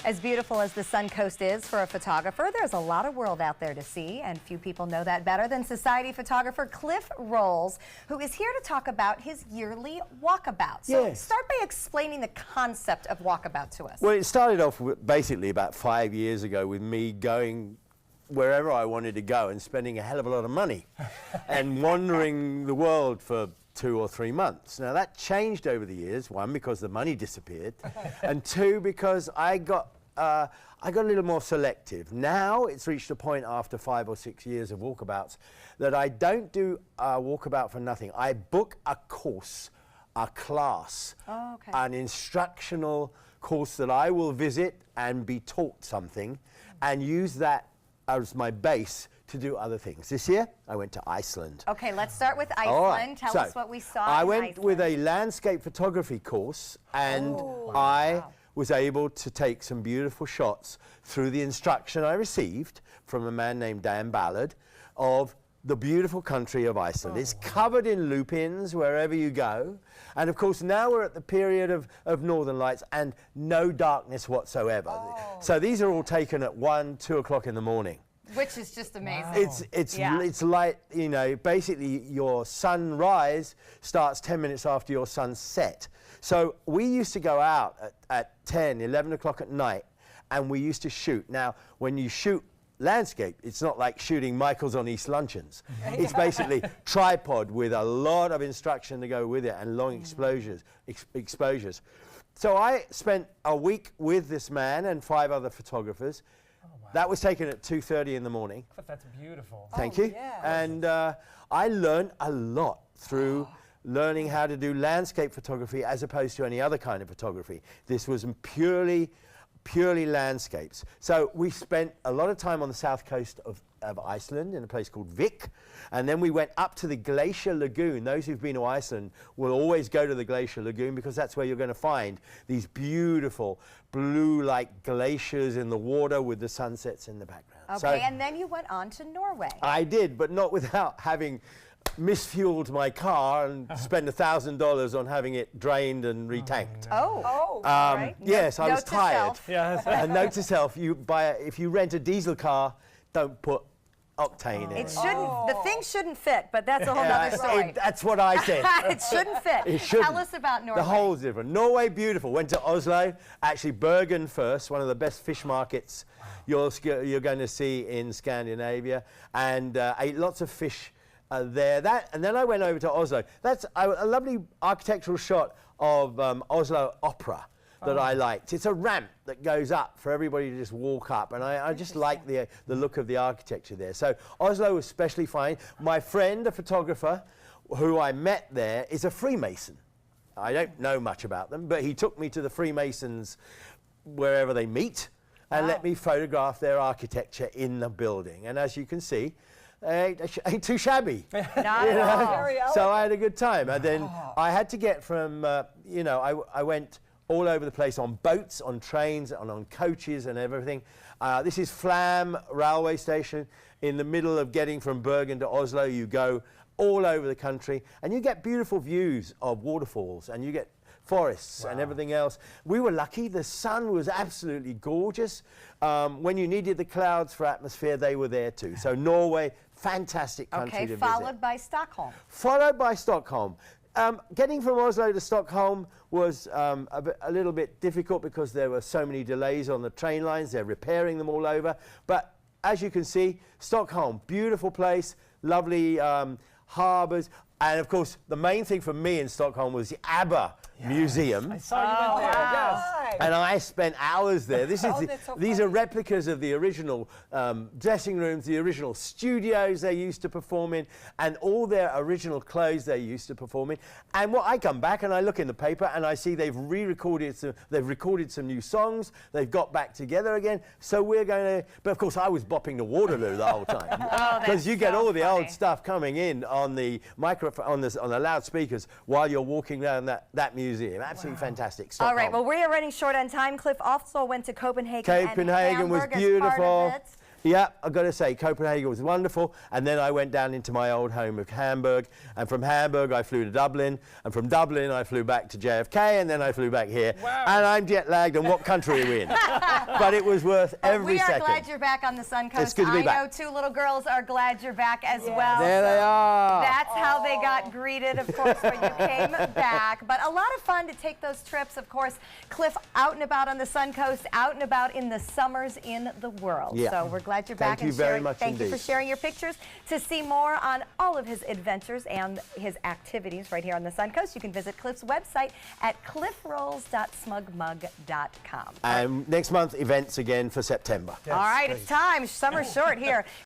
As beautiful as the Suncoast is for a photographer, there's a lot of world out there to see, and few people know that better than society photographer Cliff Rolls, who is here to talk about his yearly Walkabout. So start by explaining the concept of Walkabout to us. Well, it started off basically about 5 years ago with me going wherever I wanted to go and spending a hell of a lot of money and wandering the world for 2 or 3 months. Now that changed over the years, one, because the money disappeared, and two, because I got a little more selective. Now it's reached a point after 5 or 6 years of walkabouts that I don't do a walkabout for nothing. I book a course, a class, an instructional course that I will visit and be taught something and use that as my base to do other things. This year, I went to Iceland. Okay, let's start with Iceland. Tell us what we saw I in went Iceland. with a landscape photography course, and I was able to take some beautiful shots through the instruction I received from a man named Dan Ballard of the beautiful country of Iceland. It's covered in lupins wherever you go. And of course, now we're at the period of Northern Lights and no darkness whatsoever. So these are all taken at 1, 2 o'clock in the morning. Which is just amazing. It's like, you know, basically your sunrise starts 10 minutes after your sunset. So we used to go out at 10, 11 o'clock at night, and we used to shoot. Now, when you shoot landscape, it's not like shooting Michael's on East Luncheons. It's basically tripod with a lot of instruction to go with it and long exposures. So I spent a week with this man and 5 other photographers. That was taken at 2:30 in the morning. That's beautiful. Thank you. Yeah. And I learned a lot through learning how to do landscape photography as opposed to any other kind of photography. This was purely landscapes. So we spent a lot of time on the south coast of Iceland in a place called Vik, and then we went up to the Glacier Lagoon. Those who've been to Iceland will always go to the Glacier Lagoon because that's where you're going to find these beautiful blue-like glaciers in the water with the sunsets in the background. Okay, so and then you went on to Norway. I did, but not without having misfueled my car and spend $1,000 on having it drained and retanked. Right. Yes, I was tired. Yeah. Note to self: if you rent a diesel car, don't put octane in It it. shouldn't. The thing shouldn't fit, but that's a whole other story. That's what I said. It shouldn't fit. It shouldn't. Tell us about Norway. The whole's different. Norway, beautiful. Went to Oslo. Actually, Bergen first, one of the best fish markets you're going to see in Scandinavia, and ate lots of fish there. And then I went over to Oslo. That's a lovely architectural shot of Oslo Opera that I liked. It's a ramp that goes up for everybody to just walk up, and I just like the look of the architecture there. So Oslo was especially fine. My friend, a photographer, who I met there, is a Freemason. I don't know much about them, but he took me to the Freemasons wherever they meet and let me photograph their architecture in the building. And as you can see, ain't too shabby. Not at all. So I had a good time. And then I had to get from, I went all over the place on boats, on trains, and on coaches and everything. This is Flam railway station. In the middle of getting from Bergen to Oslo, you go all over the country, and you get beautiful views of waterfalls, and you get forests and everything else. We were lucky. The sun was absolutely gorgeous. When you needed the clouds for atmosphere, they were there too. So Norway, fantastic country to visit. Followed by Stockholm. Followed by Stockholm. Getting from Oslo to Stockholm was a little bit difficult because there were so many delays on the train lines. They're repairing them all over. But as you can see, Stockholm, beautiful place, lovely harbours. And of course, the main thing for me in Stockholm was the ABBA Museum. I saw you went there, yes. And I spent hours there. These are replicas of the original dressing rooms, the original studios they used to perform in, and all their original clothes they used to perform in. And what I come back and I look in the paper and I see they've recorded some new songs. They've got back together again. So we're going to. But of course, I was bopping to Waterloo the whole time because you get all the old stuff coming in on the microphone, on the loudspeakers while you're walking around that museum. Absolutely fantastic. All right, well, we are running short on time. Cliff also went to Copenhagen. Copenhagen and was Hamburg beautiful. As part of it. Yeah, I've got to say, Copenhagen was wonderful. And then I went down into my old home of Hamburg. And from Hamburg, I flew to Dublin. And from Dublin, I flew back to JFK. And then I flew back here. Wow. And I'm jet lagged. And what country are we in? But it was worth every second. We are glad you're back on the Suncoast. It's good to be back. I know 2 little girls are glad you're back as well. There they are. That's how they got greeted, of course, when you came back. But a lot of fun to take those trips, of course. Cliff out and about on the Suncoast, out and about in the summers in the world. Yeah. So we're glad you're back. Thank you very much Thank you indeed. for sharing your pictures. To see more on all of his adventures and his activities right here on the Suncoast, you can visit Cliff's website at cliffrolls.smugmug.com. And next month, events again for September. All right, it's time. Summer's short here.